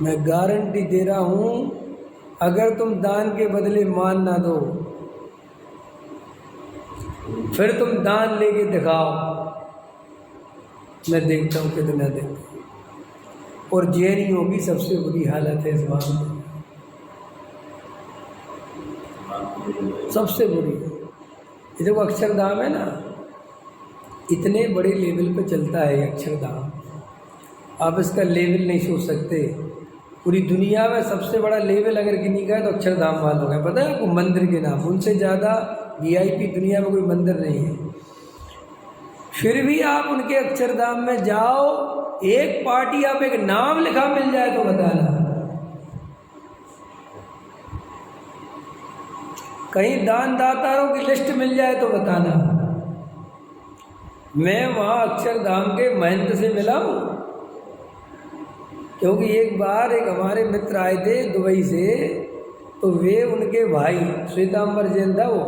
मैं गारंटी दे रहा हूँ, अगर तुम दान के बदले मान ना दो, फिर तुम दान लेके दिखाओ, मैं देखता हूँ कितना देते हो। और जैनियों की सबसे बुरी हालत है इस बात में, सबसे बुरी। ये देखो अक्षरधाम है ना, इतने बड़े लेवल पे चलता है ये अक्षरधाम, आप इसका लेवल नहीं सोच सकते। पूरी दुनिया में सबसे बड़ा लेवल अगर किन्हीं का है तो अक्षरधाम वालों का है। पता है आपको मंदिर के नाम, उनसे ज़्यादा वीआईपी दुनिया में कोई मंदिर नहीं है। फिर भी आप उनके अक्षरधाम में जाओ, एक पार्टी आप एक नाम लिखा मिल जाए तो बताना, कहीं दान दातारों की लिस्ट मिल जाए तो बताना। मैं वहाँ अक्षरधाम के महंत से मिला हूँ, क्योंकि एक बार एक हमारे मित्र आए थे दुबई से, तो वे उनके भाई श्वेतांबर जैन था वो,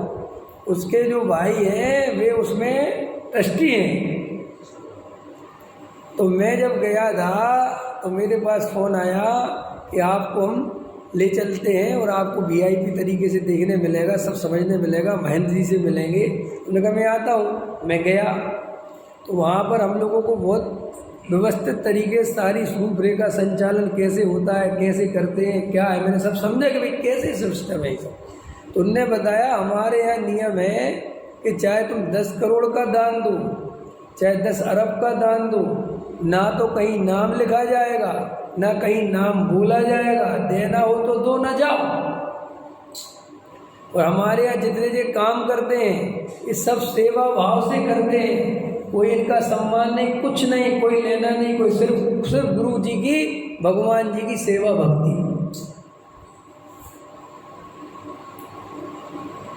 उसके जो भाई हैं वे उसमें ट्रस्टी हैं। तो मैं जब गया था तो मेरे पास फ़ोन आया कि आपको हम ले चलते हैं और आपको वीआईपी तरीके से देखने मिलेगा, सब समझने मिलेगा, महेंद्र जी से मिलेंगे। उन्होंने कहा मैं आता हूँ। मैं गया तो वहाँ पर हम लोगों को बहुत व्यवस्थित तरीके से सारी रूपरेखा संचालन कैसे होता है, कैसे करते हैं, क्या है, मैंने सब समझा कि भाई कैसे सिस्टम है सब। तो उनने बताया हमारे यहाँ नियम है कि चाहे तुम 10 करोड़ का दान दो, चाहे 10 अरब का दान दो, ना तो कहीं नाम लिखा जाएगा, ना कहीं नाम बोला जाएगा, देना हो तो दो, ना जाओ। और हमारे यहाँ जितने जो काम करते हैं ये सब सेवा भाव से करते हैं, कोई इनका सम्मान नहीं, कुछ नहीं, कोई लेना नहीं, कोई सिर्फ गुरु जी की, भगवान जी की सेवा भक्ति।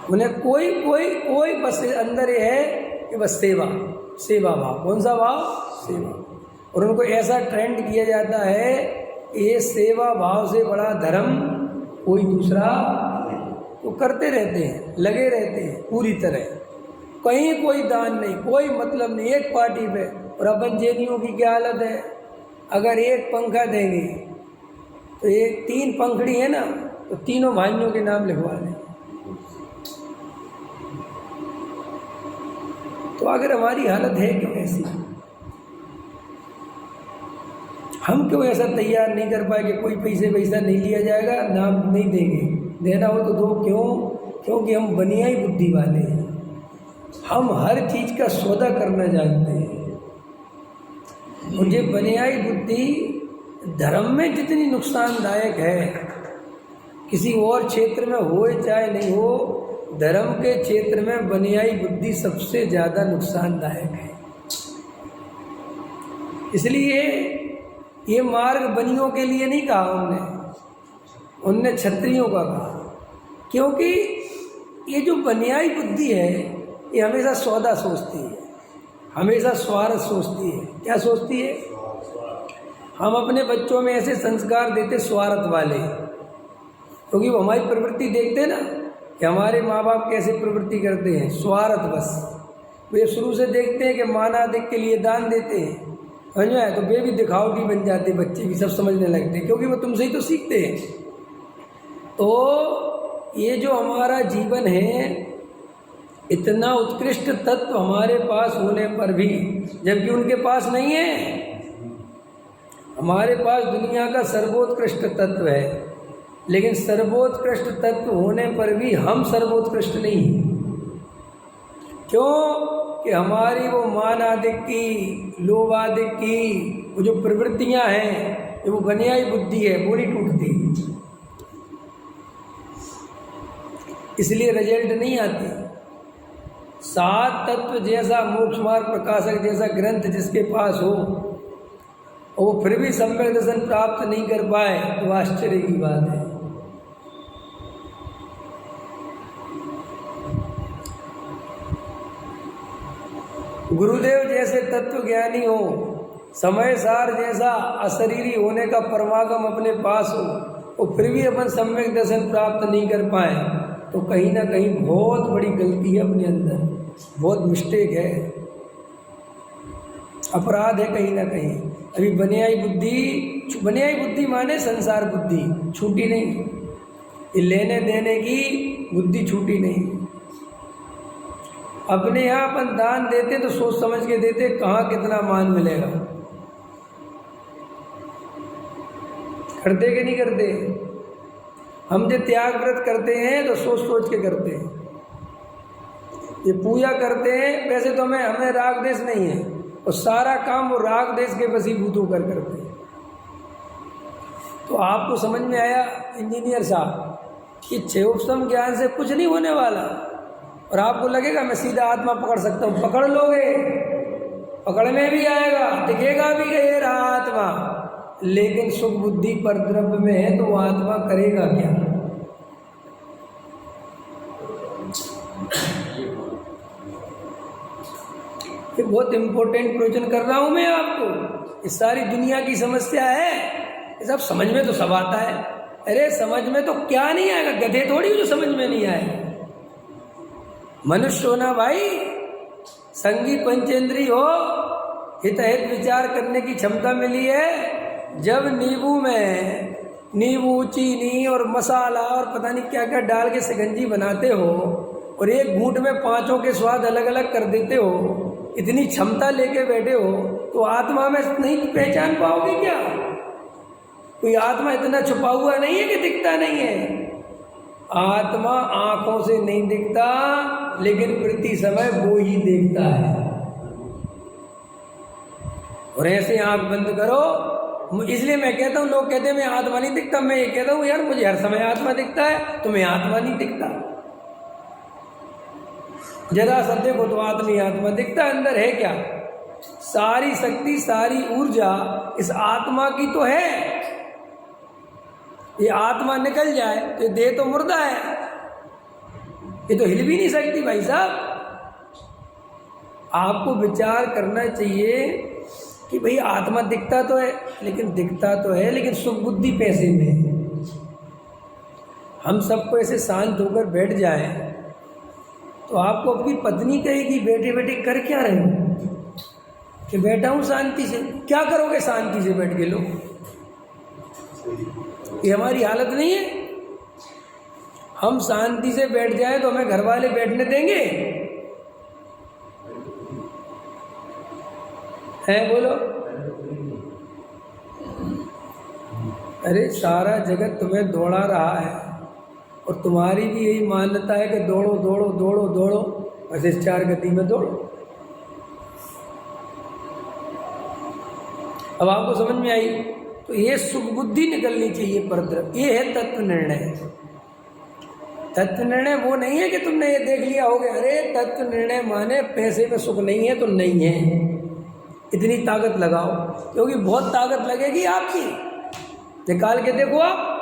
उन्हें कोई बस अंदर ये है कि बस सेवा भाव। कौन सा भाव? सेवा। और उनको ऐसा ट्रेंड किया जाता है कि ये सेवा भाव से बड़ा धर्म कोई दूसरा, तो करते रहते हैं, लगे रहते हैं पूरी तरह, कहीं कोई दान नहीं, कोई मतलब नहीं, एक पार्टी पे। और अपन जैनियों की क्या हालत है, अगर एक पंखा देंगे तो एक 3 पंखड़ी है ना, तो तीनों भाइयों के नाम लिखवा दें। तो अगर हमारी हालत है क्यों ऐसी, हम क्यों ऐसा तैयार नहीं कर पाए कि कोई पैसा नहीं लिया जाएगा, नाम नहीं देंगे, देना हो तो दो। क्यों? क्योंकि हम बनियाई बुद्धि वाले हैं, हम हर चीज़ का सौदा करना जानते हैं। मुझे बनियाई बुद्धि धर्म में जितनी नुकसानदायक है, किसी और क्षेत्र में हो चाहे नहीं हो, धर्म के क्षेत्र में बनियाई बुद्धि सबसे ज़्यादा नुकसानदायक है। इसलिए ये मार्ग बनियों के लिए नहीं कहा उनने क्षत्रियों का कहा, क्योंकि ये जो बनियाई बुद्धि है ये हमेशा सौदा सोचती है, हमेशा स्वार्थ सोचती है। क्या सोचती है? हम अपने बच्चों में ऐसे संस्कार देते स्वार्थ वाले, क्योंकि वो हमारी प्रवृत्ति देखते ना कि हमारे माँ बाप कैसे प्रवृत्ति करते हैं, स्वार्थ बस। वे शुरू से देखते हैं कि मानाधिक के लिए दान देते हैं, समझ में आया, तो वे भी दिखावटी बन जाते, बच्चे भी सब समझने लगते हैं, क्योंकि वो तुमसे ही तो सीखते हैं। तो ये जो हमारा जीवन है, इतना उत्कृष्ट तत्व हमारे पास होने पर भी, जबकि उनके पास नहीं है, हमारे पास दुनिया का सर्वोत्कृष्ट तत्व है, लेकिन सर्वोत्कृष्ट तत्व होने पर भी हम सर्वोत्कृष्ट नहीं हैं। क्यों? कि हमारी वो मान आदि की, लोभ आदि की वो जो प्रवृत्तियां हैं, जो वो बनियाई बुद्धि है, वो नहीं टूटती, इसलिए रिजल्ट नहीं आती। 7 तत्व जैसा मोक्ष मार्ग प्रकाशक जैसा ग्रंथ जिसके पास हो, और वो फिर भी सम्यक दर्शन प्राप्त नहीं कर पाए, तो आश्चर्य की बात है। गुरुदेव जैसे तत्व ज्ञानी हो, समय सार जैसा अशरीरी होने का परमागम अपने पास हो, और फिर भी अपन सम्यक दर्शन प्राप्त नहीं कर पाए, तो कहीं ना कहीं बहुत बड़ी गलती है अपने अंदर, बहुत मिस्टेक है, अपराध है कहीं ना कहीं। अभी बनियाई बुद्धि बुनियादी बुद्धि माने संसार बुद्धि छूटी नहीं, ये लेने देने की बुद्धि छूटी नहीं। अपने यहाँ अपन दान देते तो सोच समझ के देते, कहाँ कितना मान मिलेगा। करते कि नहीं करते? हम जो त्याग व्रत करते हैं तो सोच सोच के करते हैं। ये पूजा करते हैं, वैसे तो हमें राग देश नहीं है, और सारा काम वो राग देश के वशीभूत होकर करते हैं। तो आपको समझ में आया इंजीनियर साहब कि क्षयोपम ज्ञान से कुछ नहीं होने वाला, और आपको लगेगा मैं सीधा आत्मा पकड़ सकता हूँ। पकड़ लोगे, पकड़ में भी आएगा, दिखेगा भी कि ये रहा आत्मा, लेकिन सुख बुद्धि पर द्रव्य में है तो वो आत्मा करेगा क्या? ये बहुत इंपॉर्टेंट प्रवचन कर रहा हूं मैं आपको। इस सारी दुनिया की समस्या है, ये सब समझ में तो सब आता है। अरे समझ में तो क्या नहीं आएगा, गधे थोड़ी जो समझ में नहीं आए। मनुष्य होना भाई, संगी पंचेंद्री हो, हित हित विचार करने की क्षमता मिली है। जब नींबू में नींबू, चीनी और मसाला और पता नहीं क्या क्या डाल के शिकंजी बनाते हो, और एक घूंट में पांचों के स्वाद अलग अलग कर देते हो, इतनी क्षमता लेके बैठे हो, तो आत्मा में नहीं पहचान पाओगे क्या? कोई आत्मा इतना छुपा हुआ नहीं है कि दिखता नहीं है। आत्मा आंखों से नहीं दिखता, लेकिन प्रति समय वो ही देखता है। और ऐसे आंख बंद करो, इसलिए मैं कहता हूँ, लोग कहते हैं मैं आत्मा नहीं दिखता, मैं ये कहता हूँ यार मुझे हर समय आत्मा दिखता है, तुम्हें आत्मा नहीं दिखता। जरा सा देखो तो आत्मा दिखता है, अंदर है क्या? सारी शक्ति सारी ऊर्जा इस आत्मा की तो है। ये आत्मा निकल जाए तो ये देह तो मुर्दा है, ये तो हिल भी नहीं सकती भाई साहब। आपको विचार करना चाहिए कि भाई आत्मा दिखता तो है, लेकिन सुख बुद्धि पैसे में है। हम सबको ऐसे शांत होकर बैठ जाए तो आपको अपनी पत्नी कहेगी बैठे बैठे कर क्या रहे हो? कि बैठा हूं शांति से। क्या करोगे शांति से बैठ के? लो, ये हमारी हालत नहीं है। हम शांति से बैठ जाए तो हमें घर वाले बैठने देंगे? है बोलो। अरे सारा जगत तुम्हें दौड़ा रहा है, और तुम्हारी भी यही मान्यता है कि दौड़ो दौड़ो दौड़ो दौड़ो, बस इस चार गति में दौड़ो। अब आपको समझ में आई? तो ये सुख बुद्धि निकलनी चाहिए परद्रव। ये है तत्व निर्णय। तत्व निर्णय वो नहीं है कि तुमने ये देख लिया हो गया। अरे तत्व निर्णय माने पैसे में सुख नहीं है तो नहीं है, इतनी ताकत लगाओ, क्योंकि बहुत ताकत लगेगी आपकी। निकाल के देखो आप,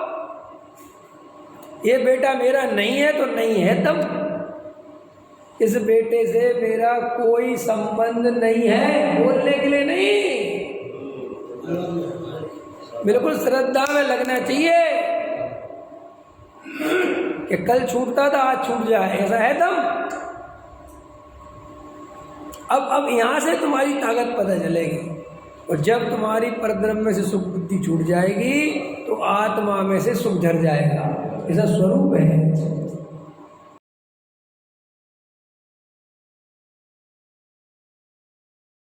ये बेटा मेरा नहीं है तो नहीं है, तब इस बेटे से मेरा कोई संबंध नहीं है, बोलने के लिए नहीं, बिल्कुल श्रद्धा में लगना चाहिए कि कल छूटता था आज छूट जाए, ऐसा है तब। अब यहां से तुम्हारी ताकत पता चलेगी, और जब तुम्हारी परब्रह्म में से सुख बुद्धि छूट जाएगी तो आत्मा में से सुख झर जाएगा। ऐसा स्वरूप है।